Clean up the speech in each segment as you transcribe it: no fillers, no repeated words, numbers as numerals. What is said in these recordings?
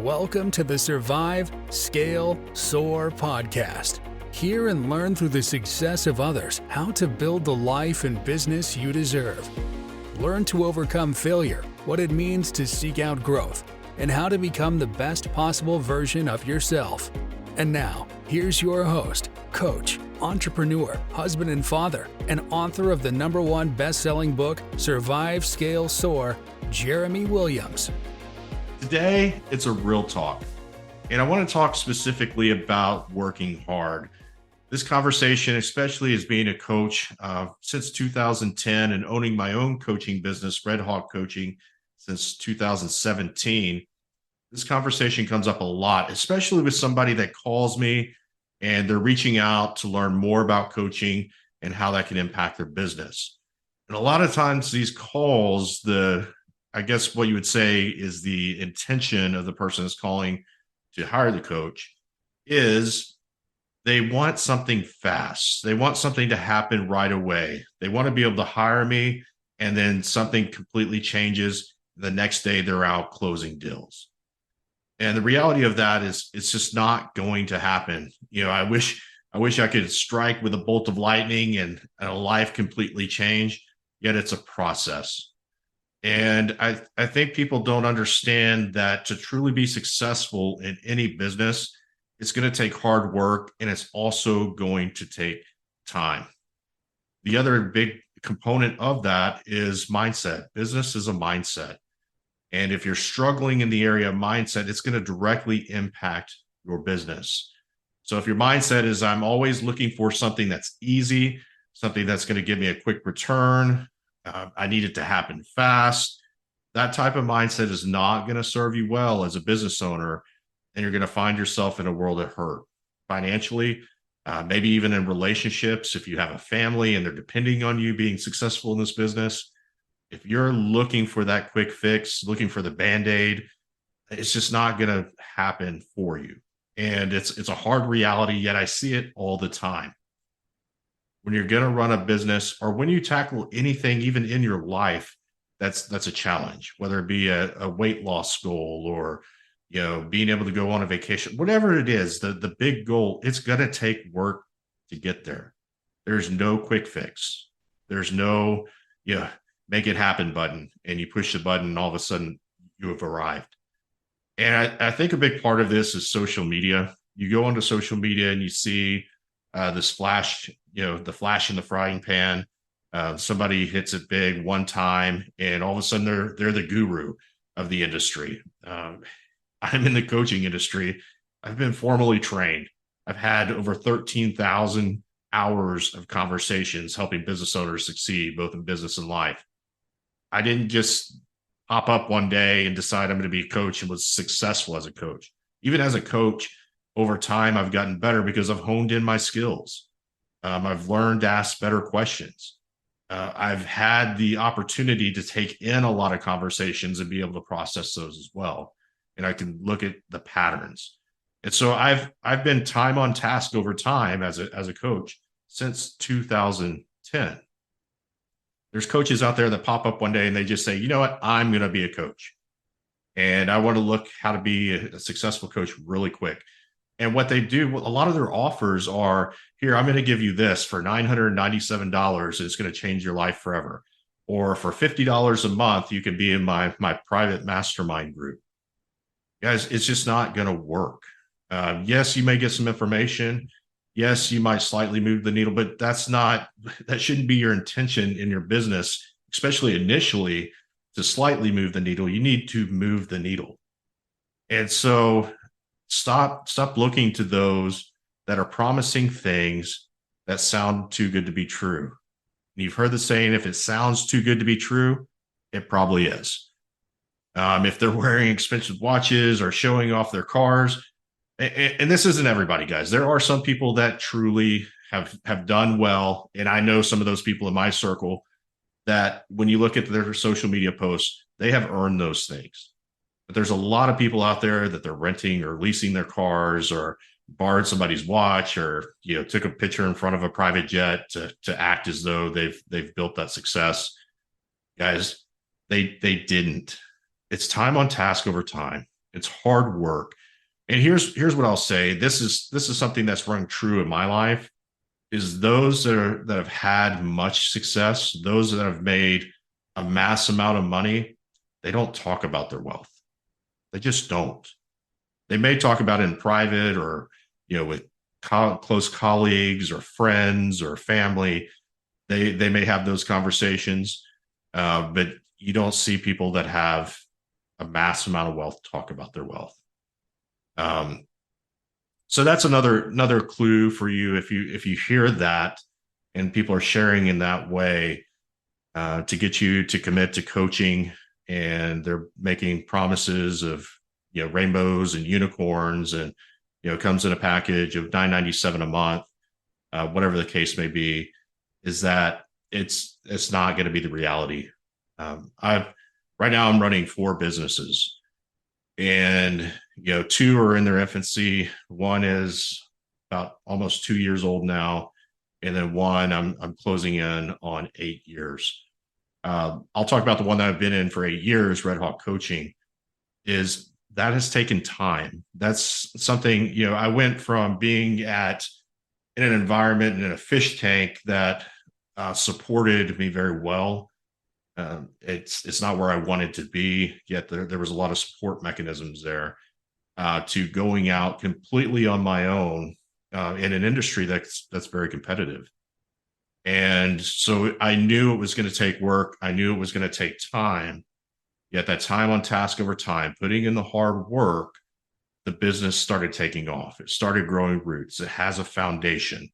Welcome to the Survive Scale Soar podcast. Hear and learn through the success of others how to build the life and business you deserve. Learn to overcome failure, what it means to seek out growth, and how to become the best possible version of yourself. And now, here's your host, coach, entrepreneur, husband and father, and author of the #1 best-selling book, Survive Scale Soar, Jeremy Williams. Today, it's a real talk, and I want to talk specifically about working hard. This conversation, especially as being a coach since 2010 and owning my own coaching business, Red Hawk Coaching, since 2017, this conversation comes up a lot, especially with somebody that calls me and they're reaching out to learn more about coaching and how that can impact their business. And a lot of times these calls, I guess what you would say is the intention of the person that's calling to hire the coach is they want something fast. They want something to happen right away. They want to be able to hire me and then something completely changes. The next day they're out closing deals. And the reality of that is it's just not going to happen. You know, I wish I could strike with a bolt of lightning and a life completely change, yet it's a process. And I think people don't understand that to truly be successful in any business, it's going to take hard work and it's also going to take time. The other big component of that is mindset. Business is a mindset. And if you're struggling in the area of mindset, it's going to directly impact your business. So if your mindset is, I'm always looking for something that's easy, something that's going to give me a quick return, I need it to happen fast. That type of mindset is not going to serve you well as a business owner, and you're going to find yourself in a world of hurt financially, maybe even in relationships. If you have a family and they're depending on you being successful in this business, if you're looking for that quick fix, looking for the Band-Aid, it's just not going to happen for you. And it's a hard reality, yet I see it all the time. When you're going to run a business or when you tackle anything, even in your life, that's a challenge, whether it be a weight loss goal or, you know, being able to go on a vacation, whatever it is, the big goal, it's going to take work to get there. There's no quick fix. There's no, make it happen button, and you push the button and all of a sudden you have arrived. And I think a big part of this is social media. You go onto social media and you see this flash, the flash in the frying pan. Somebody hits it big one time, and all of a sudden they're the guru of the industry. I'm in the coaching industry. I've been formally trained. I've had over 13,000 hours of conversations helping business owners succeed, both in business and life. I didn't just pop up one day and decide I'm going to be a coach and was successful as a coach. Even as a coach, over time, I've gotten better because I've honed in my skills. I've learned to ask better questions. I've had the opportunity to take in a lot of conversations and be able to process those as well. And I can look at the patterns. And so I've been time on task over time as a coach since 2010. There's coaches out there that pop up one day and they just say, you know what, I'm going to be a coach. And I want to look how to be a successful coach really quick. And what they do, a lot of their offers are, here, I'm going to give you this for $997. It's going to change your life forever. Or for $50 a month, you can be in my private mastermind group. Guys, it's just not going to work. Yes, you may get some information. Yes, you might slightly move the needle, but that shouldn't be your intention in your business, especially initially, to slightly move the needle. You need to move the needle. And so Stop looking to those that are promising things that sound too good to be true. And you've heard the saying, if it sounds too good to be true, it probably is. If they're wearing expensive watches or showing off their cars, and this isn't everybody, guys. There are some people that truly have done well. And I know some of those people in my circle that when you look at their social media posts, they have earned those things. But there's a lot of people out there that they're renting or leasing their cars or borrowed somebody's watch or took a picture in front of a private jet to act as though they've built that success. Guys, they didn't. It's time on task over time. It's hard work. And here's what I'll say. This is something that's rung true in my life, is those that have had much success, those that have made a mass amount of money, they don't talk about their wealth. They just don't. They may talk about it in private, or with close colleagues or friends or family. They may have those conversations, but you don't see people that have a mass amount of wealth talk about their wealth. So that's another clue for you, if you hear that and people are sharing in that way, to get you to commit to coaching, and they're making promises of rainbows and unicorns, and it comes in a package of $9.97 a month, whatever the case may be, is that it's not going to be the reality. Right now I'm running 4 businesses, and two are in their infancy. One is about almost 2 years old now, and then one I'm closing in on 8 years. I'll talk about the one that I've been in for 8 years, Red Hawk Coaching. Is that has taken time. That's something, I went from being in an environment and in a fish tank that supported me very well. It's not where I wanted to be, yet there was a lot of support mechanisms there, to going out completely on my own, in an industry that's very competitive. And so I knew it was going to take work. I knew it was going to take time. Yet that time on task over time, putting in the hard work, the business started taking off. It started growing roots. It has a foundation.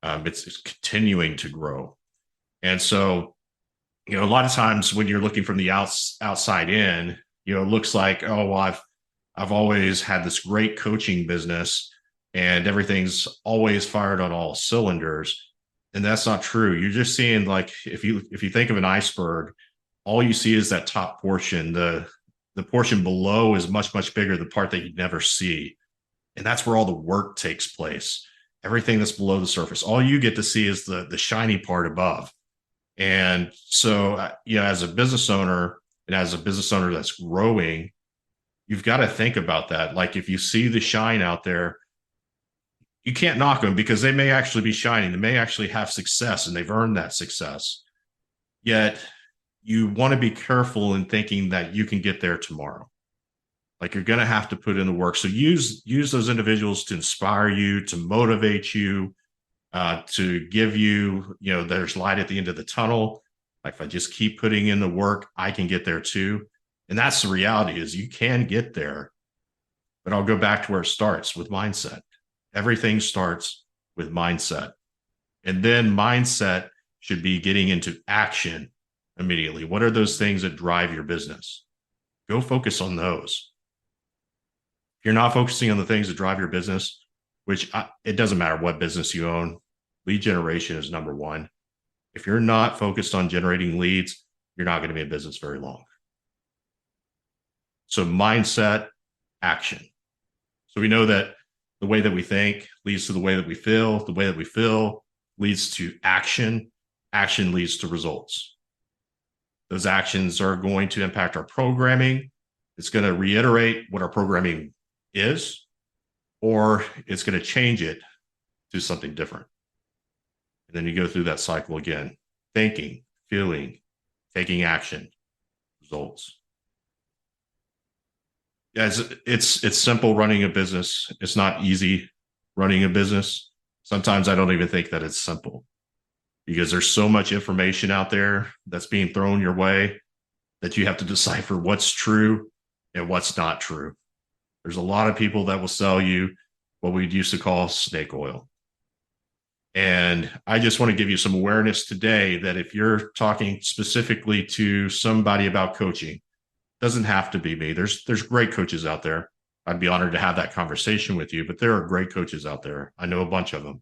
It's continuing to grow. And so, a lot of times when you're looking from the outside in, it looks like, oh, well, I've always had this great coaching business and everything's always fired on all cylinders. And that's not true. You're just seeing, like, if you think of an iceberg, all you see is that top portion. The portion below is much, much bigger, the part that you never see. And that's where all the work takes place. Everything that's below the surface, all you get to see is the shiny part above. And so, as a business owner, and as a business owner that's growing, you've got to think about that. Like, if you see the shine out there, you can't knock them, because they may actually be shining. They may actually have success, and they've earned that success. Yet you want to be careful in thinking that you can get there tomorrow. Like, you're going to have to put in the work. So use those individuals to inspire you, to motivate you, to give you, there's light at the end of the tunnel. Like, if I just keep putting in the work, I can get there too. And that's the reality, is you can get there. But I'll go back to where it starts, with mindset. Everything starts with mindset. And then mindset should be getting into action immediately. What are those things that drive your business? Go focus on those. If you're not focusing on the things that drive your business, which it doesn't matter what business you own, lead generation is number one. If you're not focused on generating leads, you're not going to be in business very long. So mindset, action. So we know that the way that we think leads to the way that we feel. The way that we feel leads to action. Action leads to results. Those actions are going to impact our programming. It's going to reiterate what our programming is, or it's going to change it to something different. And then you go through that cycle again: thinking, feeling, taking action, results. Yeah, it's simple running a business. It's not easy running a business. Sometimes I don't even think that it's simple, because there's so much information out there that's being thrown your way that you have to decipher what's true and what's not true. There's a lot of people that will sell you what we used to call snake oil. And I just want to give you some awareness today that if you're talking specifically to somebody about coaching, doesn't have to be me. There's great coaches out there. I'd be honored to have that conversation with you, but there are great coaches out there. I know a bunch of them.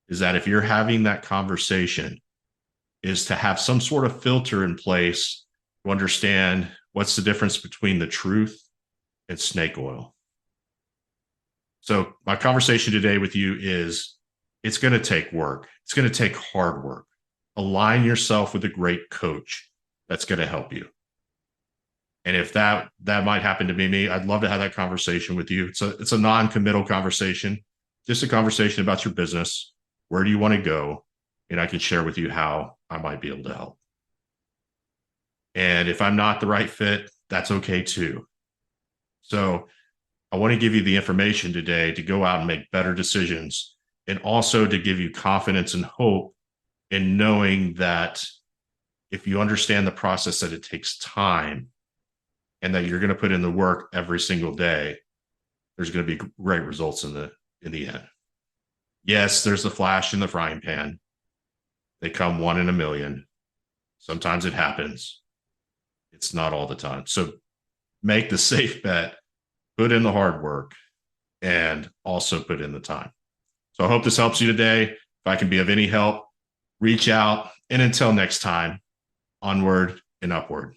Is that if you're having that conversation, is to have some sort of filter in place to understand what's the difference between the truth and snake oil. So my conversation today with you is, it's going to take work. It's going to take hard work. Align yourself with a great coach that's going to help you. And if that might happen to be me, I'd love to have that conversation with you. It's a non-committal conversation, just a conversation about your business. Where do you want to go? And I can share with you how I might be able to help. And if I'm not the right fit, that's okay too. So I want to give you the information today to go out and make better decisions, and also to give you confidence and hope in knowing that if you understand the process, that it takes time and that you're going to put in the work every single day, there's going to be great results in the end. Yes, there's the flash in the frying pan. They come 1 in a million. Sometimes it happens. It's not all the time. So make the safe bet, put in the hard work, and also put in the time. So I hope this helps you today. If I can be of any help, reach out. And until next time, onward and upward.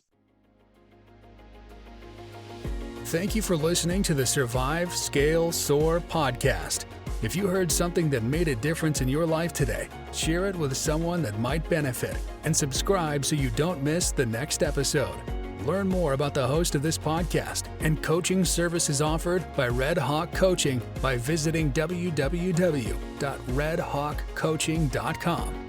Thank you for listening to the Survive Scale Soar podcast. If you heard something that made a difference in your life today, share it with someone that might benefit, and subscribe so you don't miss the next episode. Learn more about the host of this podcast and coaching services offered by Red Hawk Coaching by visiting www.redhawkcoaching.com.